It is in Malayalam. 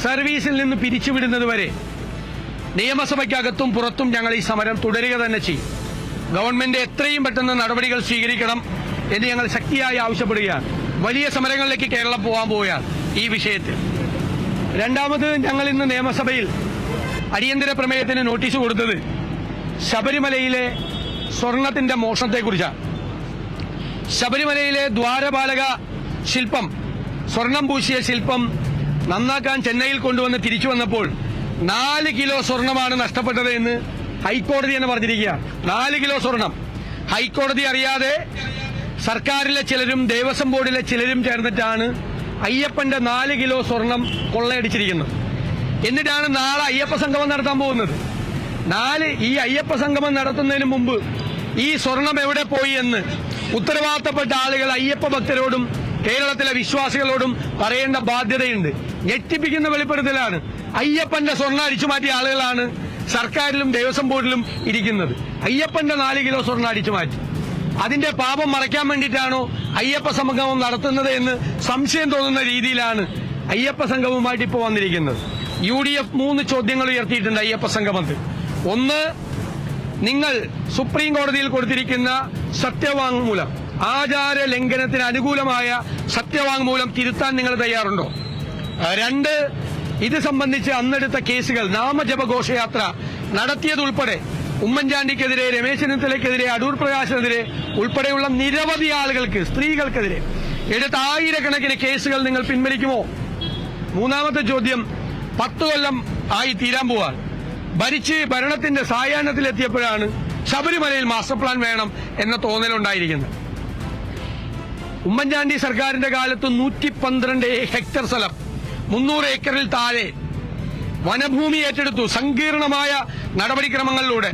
സർവീസിൽ നിന്ന് പിരിച്ചുവിടുന്നതുവരെ നിയമസഭയ്ക്കകത്തും പുറത്തും ഞങ്ങൾ ഈ സമരം തുടരുക തന്നെ ചെയ്യും. ഗവൺമെന്റ് എത്രയും പെട്ടെന്ന് നടപടികൾ സ്വീകരിക്കണം എന്ന് ഞങ്ങൾ ശക്തിയായി ആവശ്യപ്പെടുകയാണ്. വലിയ സമരങ്ങളിലേക്ക് കേരളം പോകാൻ പോവുകയാണ് ഈ വിഷയത്തിൽ. രണ്ടാമത്, ഞങ്ങൾ ഇന്ന് നിയമസഭയിൽ അടിയന്തര പ്രമേയത്തിന് നോട്ടീസ് കൊടുത്തത് ശബരിമലയിലെ സ്വർണത്തിന്റെ മോഷണത്തെക്കുറിച്ചാണ്. ശബരിമലയിലെ ദ്വാരപാലക ശില്പം, സ്വർണം പൂശിയ ശില്പം നന്നാക്കാൻ ചെന്നൈയിൽ കൊണ്ടുവന്ന് തിരിച്ചു വന്നപ്പോൾ 4 കിലോ സ്വർണമാണ് നഷ്ടപ്പെട്ടത് എന്ന് ഹൈക്കോടതി എന്ന് പറഞ്ഞിരിക്കുകയാണ്. 4 കിലോ സ്വർണം ഹൈക്കോടതി അറിയാതെ സർക്കാരിലെ ചിലരും ദേവസ്വം ബോർഡിലെ ചിലരും ചേർന്നിട്ടാണ് അയ്യപ്പന്റെ 4 കിലോ സ്വർണം കൊള്ളയടിച്ചിരിക്കുന്നത്. എന്നിട്ടാണ് നാളെ അയ്യപ്പ സംഗമം നടത്താൻ പോകുന്നത്. ഈ അയ്യപ്പ സംഗമം നടത്തുന്നതിന് മുമ്പ് ഈ സ്വർണം എവിടെ പോയി എന്ന് ഉത്തരവാദിത്തപ്പെട്ട ആളുകൾ അയ്യപ്പ ഭക്തരോടും കേരളത്തിലെ വിശ്വാസികളോടും പറയേണ്ട ബാധ്യതയുണ്ട്. ഞെട്ടിപ്പിക്കുന്ന വെളിപ്പെടുത്തലാണ്. അയ്യപ്പന്റെ സ്വർണ്ണം അടിച്ചുമാറ്റിയ ആളുകളാണ് സർക്കാരിലും ദേവസ്വം ബോർഡിലും ഇരിക്കുന്നത്. അയ്യപ്പന്റെ 4 കിലോ സ്വർണ്ണം അടിച്ചുമാറ്റി. അതിന്റെ പാപം മറയ്ക്കാൻ വേണ്ടിയിട്ടാണോ അയ്യപ്പ സംഗമം നടത്തുന്നത് എന്ന് സംശയം തോന്നുന്ന രീതിയിലാണ് അയ്യപ്പ സംഗമവുമായിട്ട് ഇപ്പോൾ വന്നിരിക്കുന്നത്. UDF 3 ചോദ്യങ്ങൾ ഉയർത്തിയിട്ടുണ്ട് അയ്യപ്പ സംഗമത്തിൽ. ഒന്ന്, നിങ്ങൾ സുപ്രീം കോടതിയിൽ കൊടുത്തിരിക്കുന്ന സത്യവാങ്മൂലം, ആചാര ലംഘനത്തിന് അനുകൂലമായ സത്യവാങ്മൂലം തിരുത്താൻ നിങ്ങൾ തയ്യാറുണ്ടോ? 2, ഇത് സംബന്ധിച്ച് അന്നെടുത്ത കേസുകൾ, നാമജപഘോഷയാത്ര നടത്തിയതുൾപ്പെടെ ഉമ്മൻചാണ്ടിക്കെതിരെ, രമേശ് ചെന്നിത്തലയ്ക്കെതിരെ, അടൂർ പ്രകാശിനെതിരെ ഉൾപ്പെടെയുള്ള നിരവധി ആളുകൾക്ക്, സ്ത്രീകൾക്കെതിരെ എടുത്ത ആയിരക്കണക്കിന് കേസുകൾ നിങ്ങൾ പിൻവലിക്കുമോ? മൂന്നാമത്തെ ചോദ്യം, 10 കൊല്ലം ആയി തീരാൻ പോവാൻ ഭരിച്ച് ഭരണത്തിന്റെ സായാഹ്നത്തിലെത്തിയപ്പോഴാണ് ശബരിമലയിൽ മാസ്റ്റർ പ്ലാൻ വേണം എന്ന തോന്നലുണ്ടായിരിക്കുന്നത്. ഉമ്മൻചാണ്ടി സർക്കാരിന്റെ കാലത്ത് 112 ഹെക്ടർ സ്ഥലം, 300 ഏക്കറിൽ താഴെ വനഭൂമി ഏറ്റെടുത്തു സങ്കീർണമായ നടപടിക്രമങ്ങളിലൂടെ.